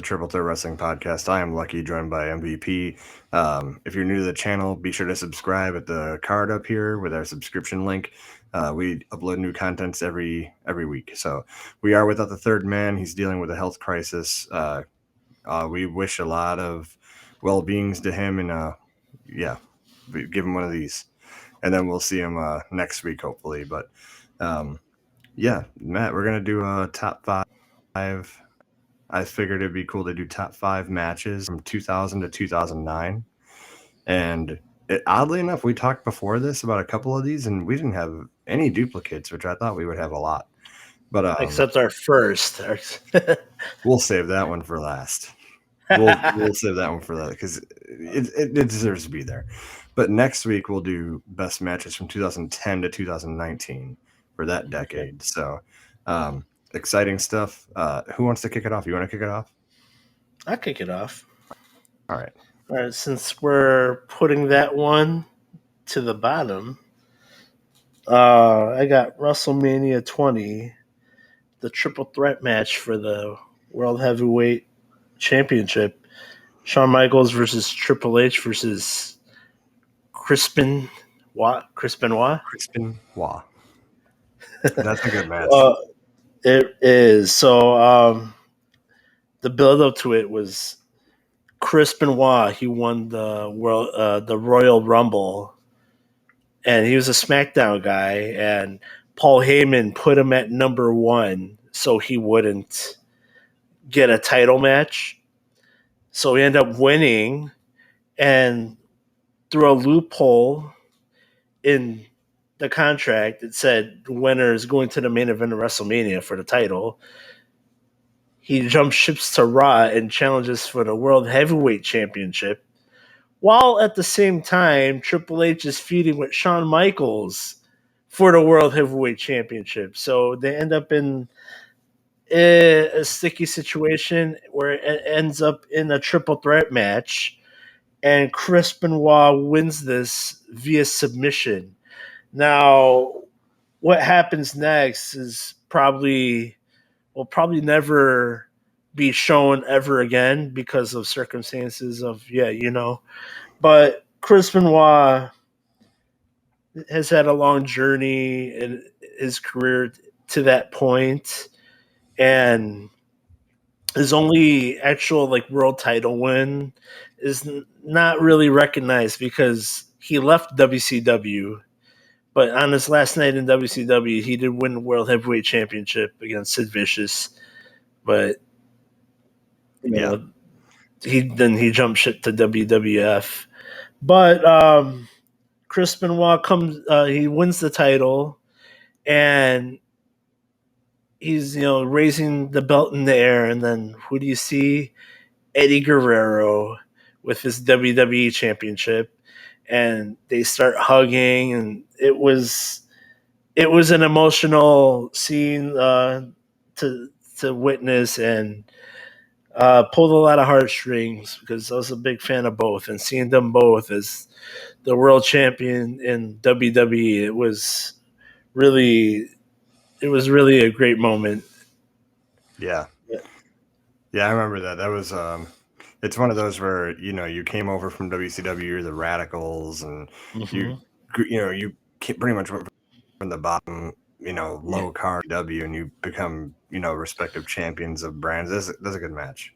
the Triple Threat Wrestling Podcast. I am Lucky, joined by MVP. If you're new to the channel, be sure to subscribe at the card up here with our subscription link. We upload new contents every week. So we are without the third man. He's dealing with a health crisis. We wish a lot of well-beings to him, and give him one of these. And then we'll see him next week, hopefully. But Matt, we're going to do a top 5. I figured it'd be cool to do top 5 matches from 2000 to 2009. And oddly enough, we talked before this about a couple of these, and we didn't have any duplicates, which I thought we would have a lot. But except our first. We'll save that one for last. We'll save that one for that because it deserves to be there. But next week we'll do best matches from 2010 to 2019 for that decade. Okay. So exciting stuff. Who wants to kick it off? You want to kick it off? I'll kick it off. All right. Since we're putting that one to the bottom, I got WrestleMania 20, the triple threat match for the World Heavyweight Championship. Shawn Michaels versus Triple H versus Crispin Waugh. That's a good match. It is. So the build-up to it was Chris Benoit. He won the Royal Rumble, and he was a SmackDown guy. And Paul Heyman put him at number 1 so he wouldn't get a title match. So he ended up winning, and through a loophole in the contract, it said the winner is going to the main event of WrestleMania for the title. He jumps ships to Raw and challenges for the World Heavyweight Championship, while at the same time, Triple H is feuding with Shawn Michaels for the World Heavyweight Championship. So they end up in a sticky situation where it ends up in a triple threat match, and Chris Benoit wins this via submission. Now, what happens next is will probably never be shown ever again because of circumstances of, But Chris Benoit has had a long journey in his career to that point, and his only actual world title win is not really recognized because he left WCW. But on his last night in WCW, he did win the World Heavyweight Championship against Sid Vicious. But he jumped ship to WWF. But Chris Benoit he wins the title, and he's raising the belt in the air, and then who do you see? Eddie Guerrero with his WWE Championship, and they start hugging, and it was an emotional scene to witness, and pulled a lot of heartstrings because I was a big fan of both, and seeing them both as the world champion in WWE, it was really a great moment. Yeah, I remember that. That was it's one of those where you came over from WCW, you're the Radicals, and you pretty much went from the bottom, low card W, and you become respective champions of brands. That's a good match.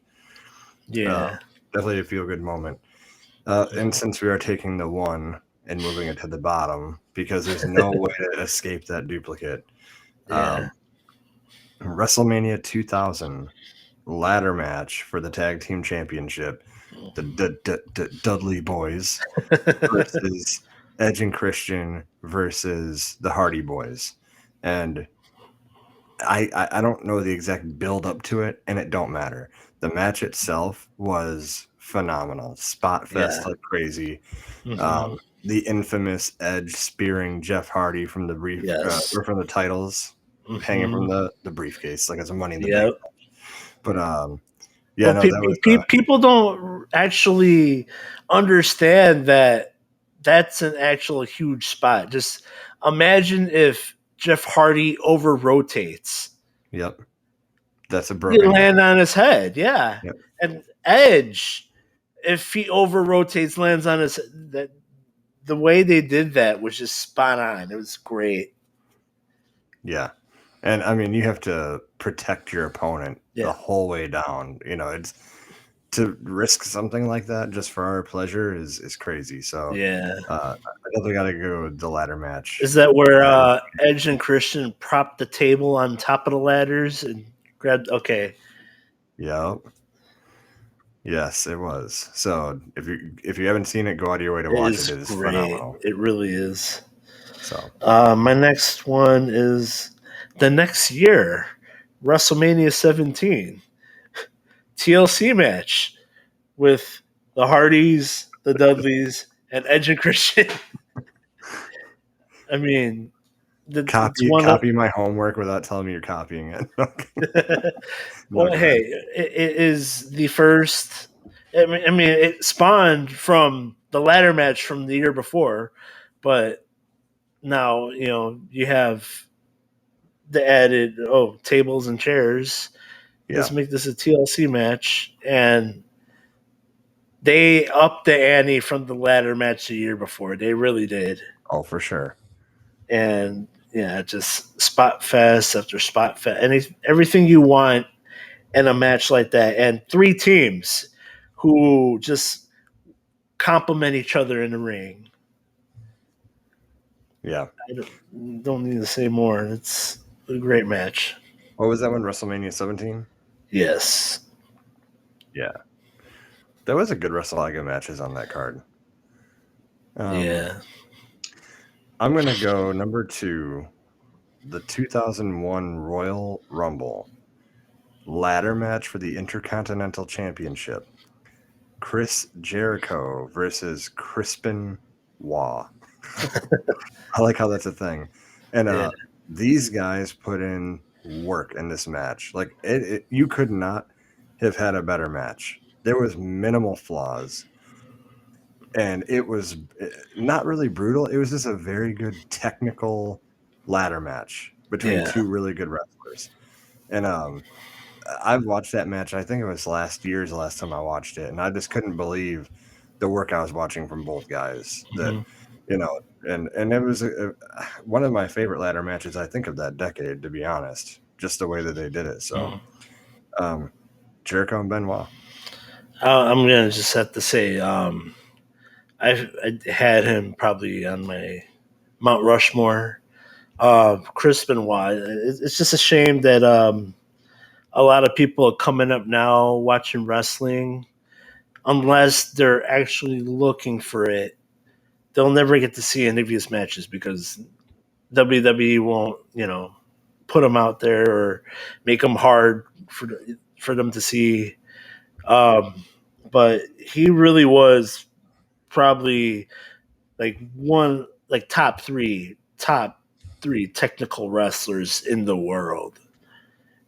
Yeah, definitely a feel good moment. And since we are taking the 1 and moving it to the bottom because there's no way to escape that duduplicate. WrestleMania 2000 ladder match for the tag team championship, the Dudley Boys versus Edge and Christian versus the Hardy Boys. And I don't know the exact build up to it, and it don't matter. The match itself was phenomenal. Spot fest like crazy. The infamous Edge spearing Jeff Hardy from the or from the titles, hanging from the briefcase like it's a Money in the Bank. But people don't actually understand that that's an actual huge spot. Just imagine if Jeff Hardy over rotates. Yep. That's a He broken land neck. on his head, yeah. Yep. And Edge, if he over rotates, lands on his that the way they did that was just spot on. It was great. Yeah. And I mean, you have to protect your opponent the Yeah. whole way down. It's to risk something like that just for our pleasure is crazy. So Yeah. I definitely got to go with the ladder match. Is that where Edge and Christian propped the table on top of the ladders and grabbed? Okay. Yep. Yes, it was. So if you haven't seen it, go out of your way to It watch it. is It is great. phenomenal. It really is. So My next one is the next year, WrestleMania 17, TLC match with the Hardys, the Dudleys, and Edge and Christian. I mean, it's one of. copy my homework without telling me you're copying it. No, Well, go hey, ahead. it is the first. I mean, it spawned from the ladder match from the year before, but now you have the added tables and chairs. Yeah. Let's make this a TLC match, and they upped the ante from the ladder match the year before. They really did, Oh, for sure. and yeah, just spot fest after spot fest, and everything you want in a match like that, and three teams who just complement each other in the ring. Yeah. I don't need to say more. It's a great match. What was that one? WrestleMania 17? Yes. Yeah. There was a good WrestleMania matches on that card. Yeah. I'm going to go number 2, the 2001 Royal Rumble ladder match for the Intercontinental Championship. Chris Jericho versus Crispin Waugh. I like how that's a thing. And Yeah. these guys put in work in this match. Like you could not have had a better match. There was minimal flaws. And it was not really brutal. It was just a very good technical ladder match between Yeah. two really good wrestlers. And I've watched that match. I think it was last year's the last time I watched it, and I just couldn't believe the work I was watching from both guys. That Mhm. and it was one of my favorite ladder matches I think of that decade, to be honest. Just the way that they did it. So, Mhm. Jericho and Benoit. I'm gonna just have to say, I had him probably on my Mount Rushmore. Crispin Waugh. It's just a shame that a lot of people are coming up now watching wrestling, unless they're actually looking for it. They'll never get to see any of his matches because WWE won't, put them out there or make them hard for them to see. Um, but he really was probably like top three technical wrestlers in the world,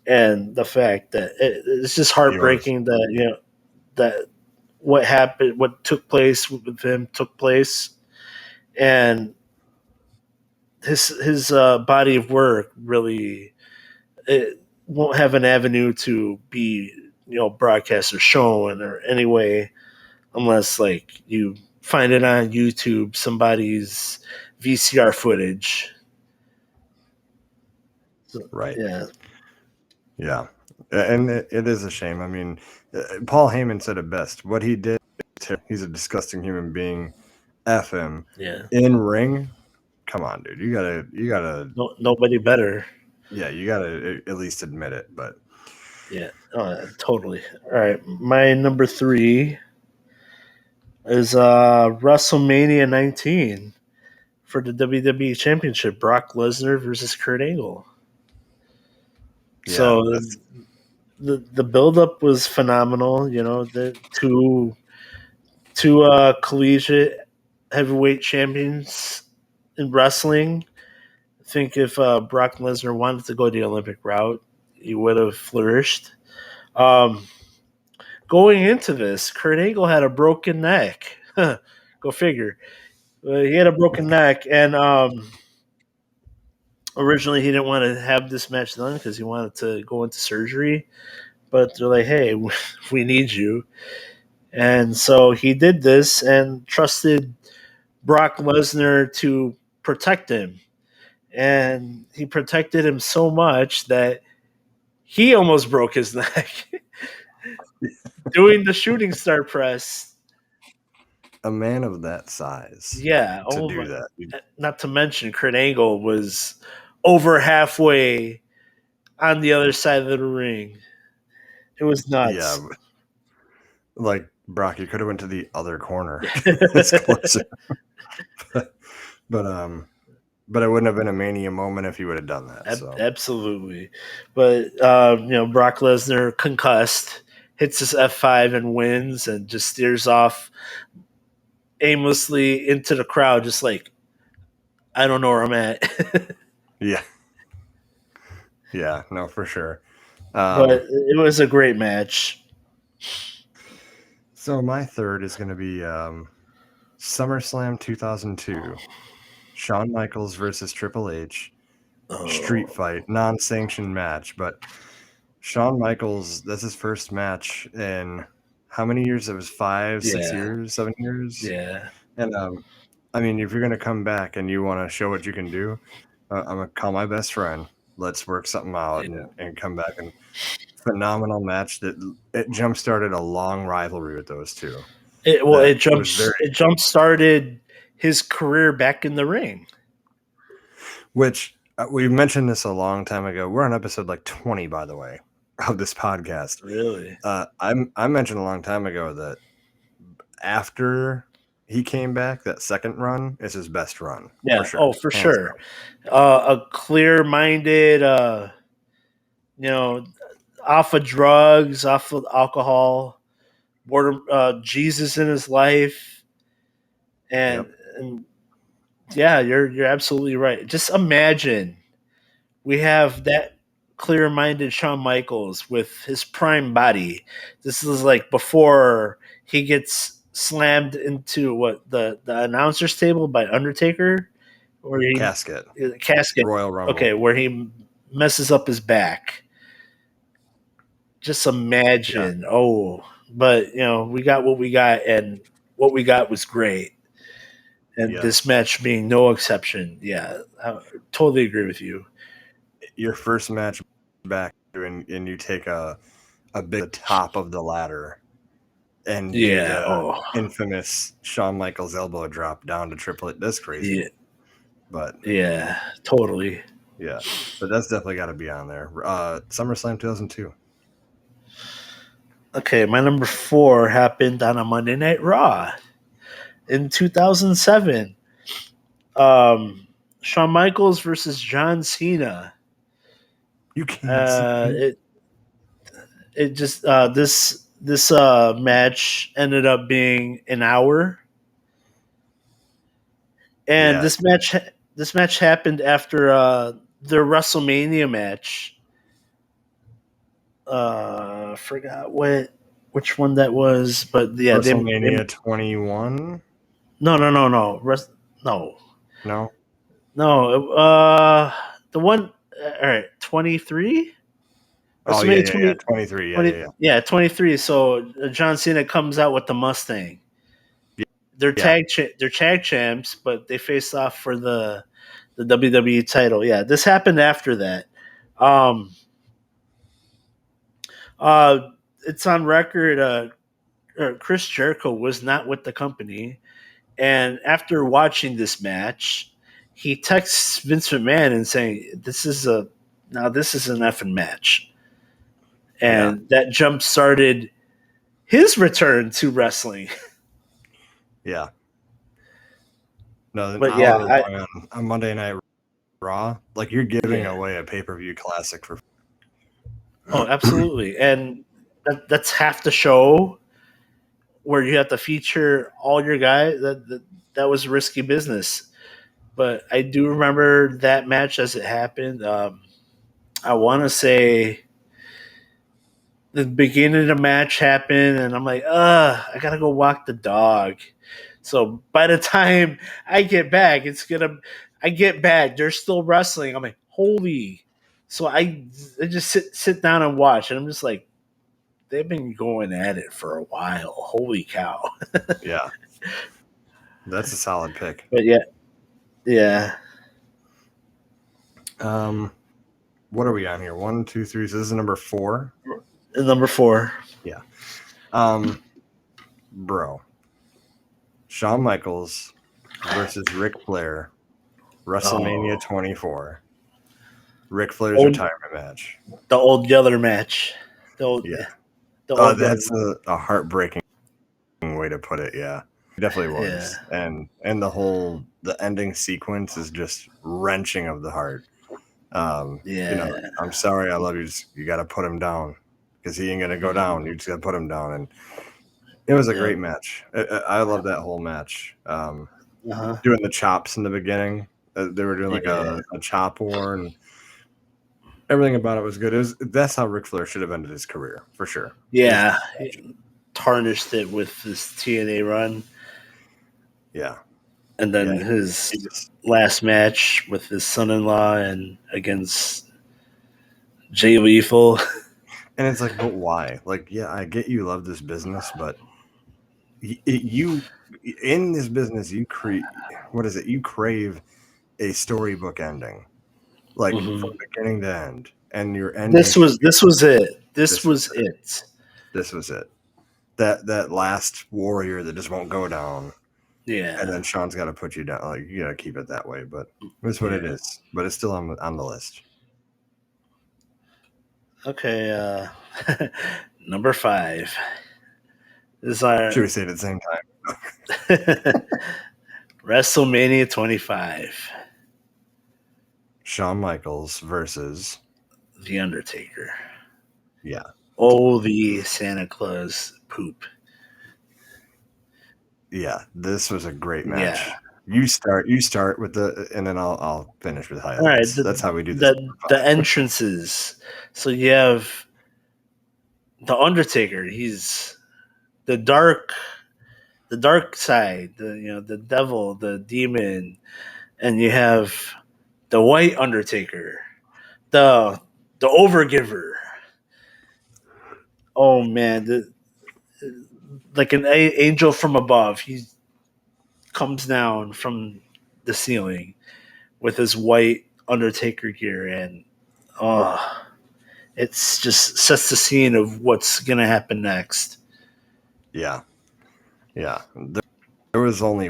and the fact that it's just He was. heartbreaking that that what happened, what took place with him took place, and his body of work really it won't have an avenue to be broadcast or shown or any way unless like you find it on YouTube, somebody's VCR footage. So, Right. yeah, Yeah. And it is a shame. I mean, Paul Heyman said it best. What he did, he's a disgusting human being. F him. yeah. In ring, come on, dude. You gotta, No, nobody better. yeah, you gotta at least admit it. But Yeah, totally. All right, my number three is WrestleMania 19 for the WWE Championship. Brock Lesnar versus Kurt Angle. yeah, So the build up was phenomenal. The two collegiate heavyweight champions in wrestling. I think if Brock Lesnar wanted to go the Olympic route, he would have flourished. Um, Going into this, Kurt Angle had a broken neck. Go figure. He had a broken neck, and Originally, he didn't want to have this match done because he wanted to go into surgery. But they're like, hey, we need you. And so he did this and trusted Brock Lesnar to protect him. And he protected him so much that he almost broke his neck doing the shooting star press. A man of that size, Yeah. to Oh do my. that. Not to mention, Kurt Angle was over halfway on the other side of the ring. It was Yeah, nuts. like Brock, you could have went to the other corner. It's closer. But it wouldn't have been a Mania moment if he would have done that. So Absolutely. But, Brock Lesnar concussed, hits his F5 and wins and just steers off aimlessly into the crowd, just like, I don't know where I'm at. yeah, no, for sure. But it was a great match. So my third is going to be SummerSlam 2002. Shawn Michaels versus Triple H. Street fight, non-sanctioned match, but Shawn Michaels, that's his first match in how many years? It was 5, 6 years, 7 years. Yeah. And I mean, if you're gonna come back and you want to show what you can do, I'm gonna call my best friend. Let's work something out and come back. And phenomenal match that it jump started a long rivalry with those two. It jump started his career back in the ring. Which we mentioned this a long time ago. We're on episode like 20, by the way, of this podcast. Really? I mentioned a long time ago that after he came back, that second run is his best run. Yeah. For sure. Oh, for sure. A clear-minded, off of drugs, off of alcohol, Jesus in his life, and yeah, you're absolutely right. Just imagine we have that clear-minded Shawn Michaels with his prime body. This is like before he gets slammed into the announcer's table by Undertaker, or casket Royal Rumble. Okay, where he messes up his back. Just imagine. Yeah. Oh, but we got what we got, and what we got was great. And this match being no exception. Yeah, I totally agree with you. Your first match back, and you take a big top of the ladder and do the infamous Shawn Michaels elbow drop down to Triple H. That's crazy. Yeah. But yeah, totally. Yeah, but that's definitely got to be on there. SummerSlam 2002. Okay, my number 4 happened on a Monday Night Raw in 2007. Shawn Michaels versus John Cena. You can't. It just this match ended up being an hour, and this match happened after their WrestleMania match. Forgot which one that was, but yeah, WrestleMania 21. No. The one. All right, 23. Oh yeah, 23. Yeah, 23. So John Cena comes out with the Mustang. They're tag champs, but they faced off for the WWE title. Yeah, this happened after that. It's on record. Chris Jericho was not with the company, and after watching this match, he texts Vince McMahon and saying, "This is an effing match," and that jump started his return to wrestling. Yeah. No, but on Monday Night Raw, like you're giving away a pay-per-view classic for. Oh, absolutely, and that's half the show, where you have to feature all your guys. That was risky business, but I do remember that match as it happened. I want to say the beginning of the match happened, and I'm like, I gotta go walk the dog. So by the time I get back, they're still wrestling. I'm like, Holy! So I just sit down and watch, and I'm just like, they've been going at it for a while. Holy cow! Yeah, that's a solid pick. But yeah. What are we on here? 1, 2, 3. So this is number 4. And number 4. Yeah. Bro, Shawn Michaels versus Ric Flair, WrestleMania 24. Ric Flair's retirement match. The old Yeller match. Yeah. The old that's a heartbreaking way to put it. Yeah, it definitely was. Yeah. And the ending sequence is just wrenching of the heart. I'm sorry, I love you. You got to put him down because he ain't gonna go down. You just got to put him down, and it was a great match. I love that whole match. Doing the chops in the beginning, they were doing like a chop war, and everything about it was good. That's how Ric Flair should have ended his career for sure. Yeah, he tarnished it with this TNA run. Yeah. And then his last match with his son-in-law and against Jay Lethal. And it's like, but why? Like, yeah, I get you love this business, but you in this business, you you crave a storybook ending, like from beginning to end, and your ending. This was it. This was it. That last warrior that just won't go down. Yeah. And then Sean's got to put you down. Like, you got to keep it that way, but that's what it is. But it's still on the list. Okay, number 5. This is our. Should we say it at the same time? WrestleMania 25. Shawn Michaels versus The Undertaker. Yeah. Oh, the Santa Claus poop. Yeah, this was a great match. Yeah. You start with and then I'll finish with highlights. All right, that's how we do this. The entrances. So you have the Undertaker. He's the dark side. The devil, the demon, and you have the white Undertaker, the overgiver. Oh man, like an angel from above. He comes down from the ceiling with his white Undertaker gear, and it's just sets the scene of what's gonna happen next. Yeah. There was only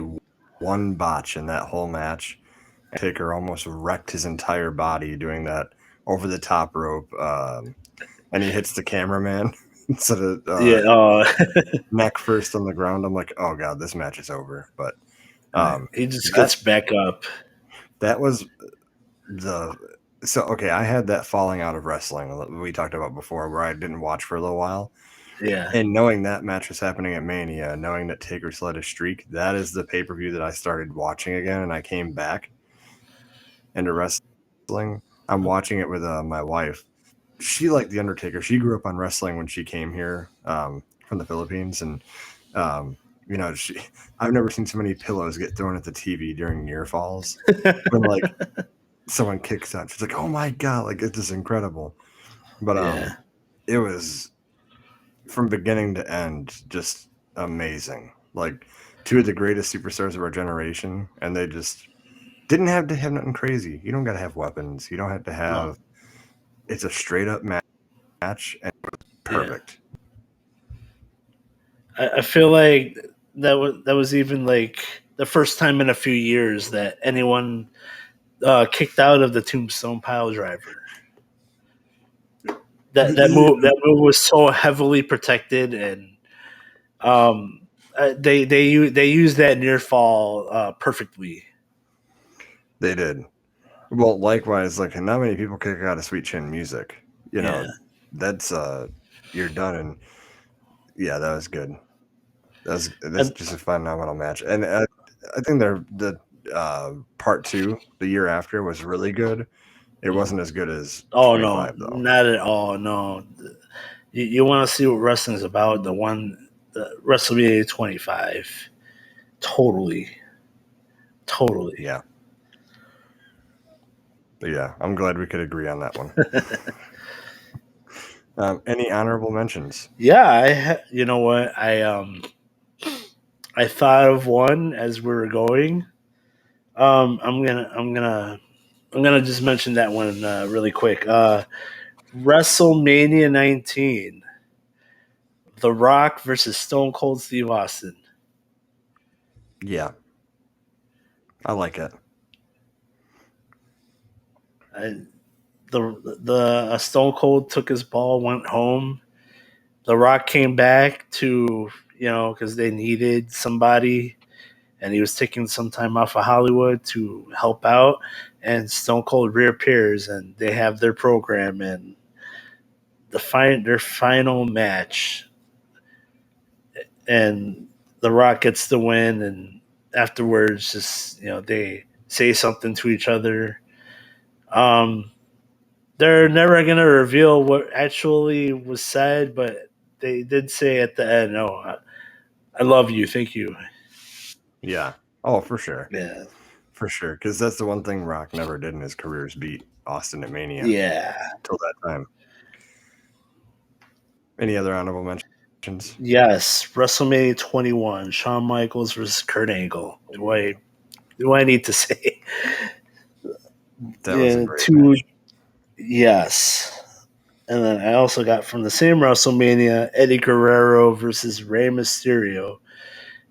one botch in that whole match. Taker almost wrecked his entire body doing that over the top rope, and he hits the cameraman instead of neck first on the ground. I'm like, oh god, this match is over. But he just gets back up. That was I had that falling out of wrestling we talked about before, where I didn't watch for a little while. Yeah. And knowing that match was happening at Mania, knowing that Taker led a streak, that is the pay-per-view that I started watching again, and I came back into wrestling. I'm watching it with my wife. She liked The Undertaker. She grew up on wrestling when she came here from the Philippines, and I've never seen so many pillows get thrown at the TV during near falls. When like someone kicks out, she's like, "Oh my god!" Like, it's just incredible. But it was from beginning to end just amazing. Like, two of the greatest superstars of our generation, and they just didn't have to have nothing crazy. You don't got to have weapons. You don't have to have. No. It's a straight up match, and it was perfect. Yeah. I feel like that was even like the first time in a few years that anyone kicked out of the Tombstone Pile Driver. That move was so heavily protected, and they used that near fall perfectly. They did. Well, likewise, like, not many people kick out of Sweet Chin Music. That's you're done, and that was good. That's just a phenomenal match, and I think the part 2 the year after was really good. It wasn't as good as 25, though. Not at all. No, you want to see what wrestling is about? The WrestleMania 25, totally. Yeah. But yeah, I'm glad we could agree on that one. Any honorable mentions? Yeah, you know what? I thought of one as we were going. I'm gonna just mention that one really quick. WrestleMania 19, The Rock versus Stone Cold Steve Austin. Yeah, I like it. The Stone Cold took his ball, went home. The Rock came back to because they needed somebody, and he was taking some time off of Hollywood to help out. And Stone Cold reappears, and they have their program and their final match, and The Rock gets the win. And afterwards, just they say something to each other. Um, they're never gonna reveal what actually was said, but they did say at the end, "Oh, I love you, thank you." Yeah. Oh, for sure. Yeah, For sure. Because that's the one thing Rock never did in his career is beat Austin at Mania yeah, till that time. Any other honorable mentions? yes. WrestleMania 21, Shawn Michaels versus Kurt Angle. Do I need to say? That was a Yeah, great two. match. Yes. And then I also got from the same WrestleMania Eddie Guerrero versus Rey Mysterio.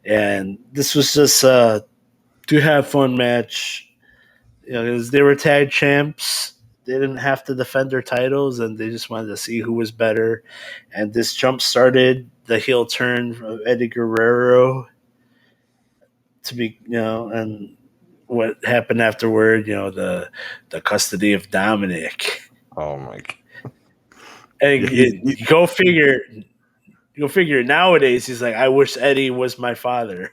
And this was just a to have fun match. 'Cause they were tag champs. They didn't have to defend their titles, and they just wanted to see who was better. And this jump started the heel turn of Eddie Guerrero to be, and what happened afterward, the custody of Dominic. Oh my. And Yeah, go figure. Go figure. Nowadays, he's like, I wish Eddie was my father.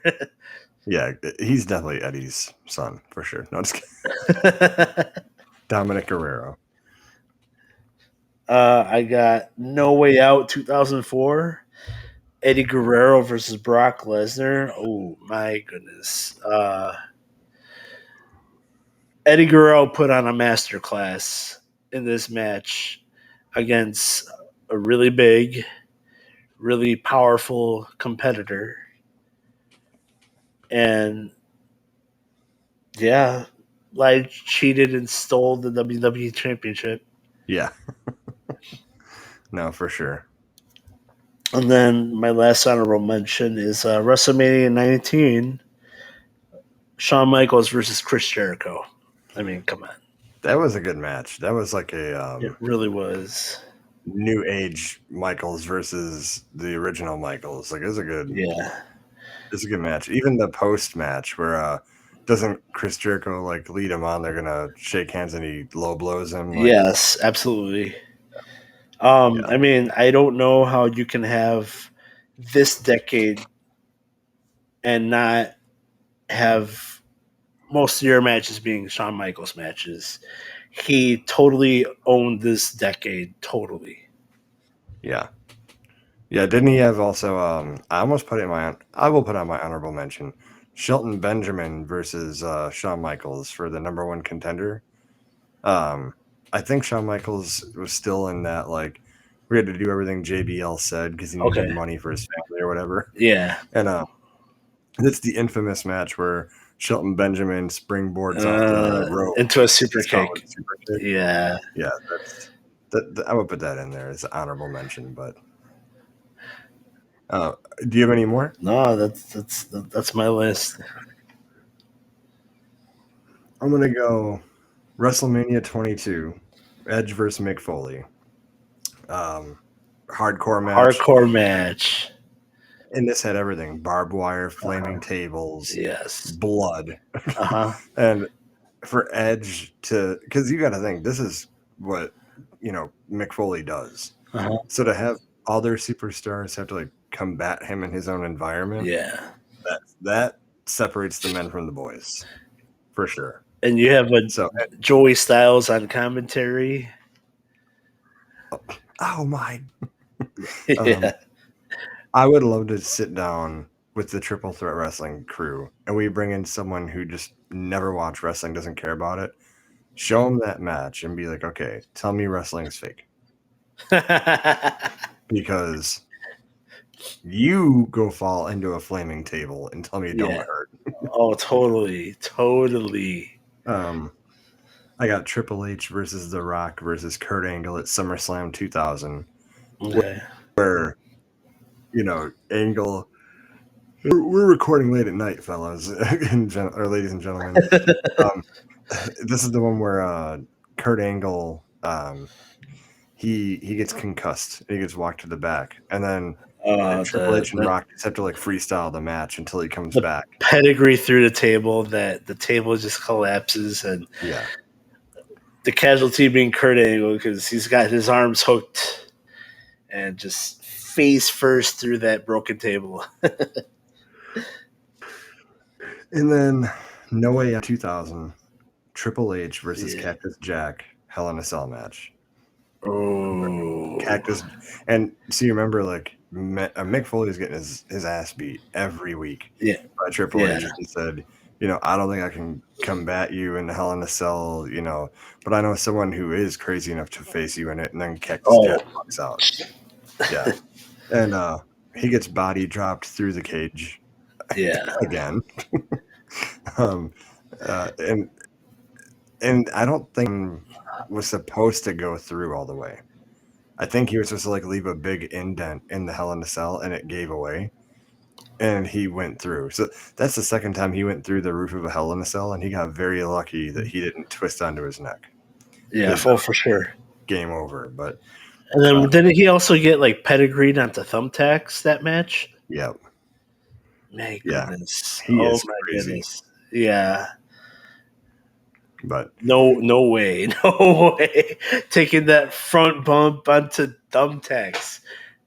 yeah, he's definitely Eddie's son for sure. No, just kidding. Dominic Guerrero. I got No Way Out 2004. Eddie Guerrero versus Brock Lesnar. Oh my goodness. Eddie Guerrero put on a masterclass in this match against a really big, really powerful competitor. And yeah, like cheated and stole the WWE Championship. Yeah. No, for sure. And then my last honorable mention is WrestleMania 19, Shawn Michaels versus Chris Jericho. I mean, come on. That was a good match. That was like a It really was. new age Michaels versus the original Michaels. Like Yeah. it's a good match. Even the post match where doesn't Chris Jericho like lead him on, they're gonna shake hands and he low blows him. Like, Yes, absolutely. yeah. I mean, I don't know how you can have this decade and not have most of your matches being Shawn Michaels matches. He totally owned this decade, totally. Yeah. Yeah, didn't he have also I almost put it in I will put on my honorable mention. Shelton Benjamin versus Shawn Michaels for the number one contender. I think Shawn Michaels was still in that like we had to do everything JBL said because he needed Okay. money for his family or whatever. Yeah. And it's the infamous match where Shelton Benjamin springboards off the rope Into a super gets caught kick. with a super kick. Yeah. Yeah, I would put that in there as an honorable mention. But do you have any more? No, that's my list. I'm gonna go WrestleMania 22, Edge versus Mick Foley. Hardcore match. Hardcore match. And this had everything: barbed wire, flaming tables, Yes. blood, Uh-huh. and for Edge to, because you got to think this is what Mick Foley does. Uh-huh. So to have other superstars have to like combat him in his own environment, Yeah. that separates the men from the boys for sure. And you have So Joey Styles on commentary. oh my, Yeah. I would love to sit down with the Triple Threat Wrestling crew and we bring in someone who just never watched wrestling, doesn't care about it, show them that match and be like, okay, tell me wrestling is fake. Because you go fall into a flaming table and tell me it don't hurt. Oh, totally. I got Triple H versus The Rock versus Kurt Angle at SummerSlam 2000, Okay. where, Angle. We're recording late at night, fellas, or ladies and gentlemen. This is the one where Kurt Angle, he gets concussed. He gets walked to the back, and then Triple H and Rock just have to freestyle the match until he comes back. Pedigree through the table, that the table just collapses, and the casualty being Kurt Angle because he's got his arms hooked and just face first through that broken table. And then No Way Out 2000, Triple H versus Cactus Jack, Hell in a Cell match. Oh, Cactus, and so you remember Mick Foley was getting his ass beat every week by Triple H. He said, I don't think I can combat you in Hell in a Cell, but I know someone who is crazy enough to face you in it. And then Cactus Jack walks out. Yeah. And he gets body dropped through the cage. Again. And I don't think was supposed to go through all the way. I think he was supposed to leave a big indent in the Hell in a Cell, and it gave away. And he went through. So that's the second time he went through the roof of a Hell in a Cell, and he got very lucky that he didn't twist onto his neck. Yeah, for sure. Game over. But and then didn't he also get pedigreed onto thumbtacks that match? Yep. My goodness. He is crazy. Goodness. Yeah. But no way, taking that front bump onto thumbtacks.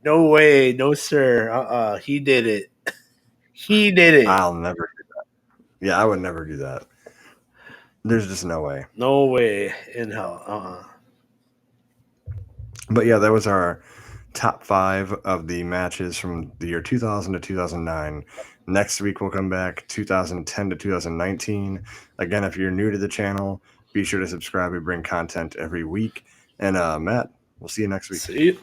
No way, no sir. He did it. I'll never do that. Yeah, I would never do that. There's just no way. No way in hell. But yeah, that was our top 5 of the matches from the year 2000 to 2009. Next week we'll come back 2010 to 2019. Again, if you're new to the channel, be sure to subscribe. We bring content every week. And Matt, we'll see you next week. See you.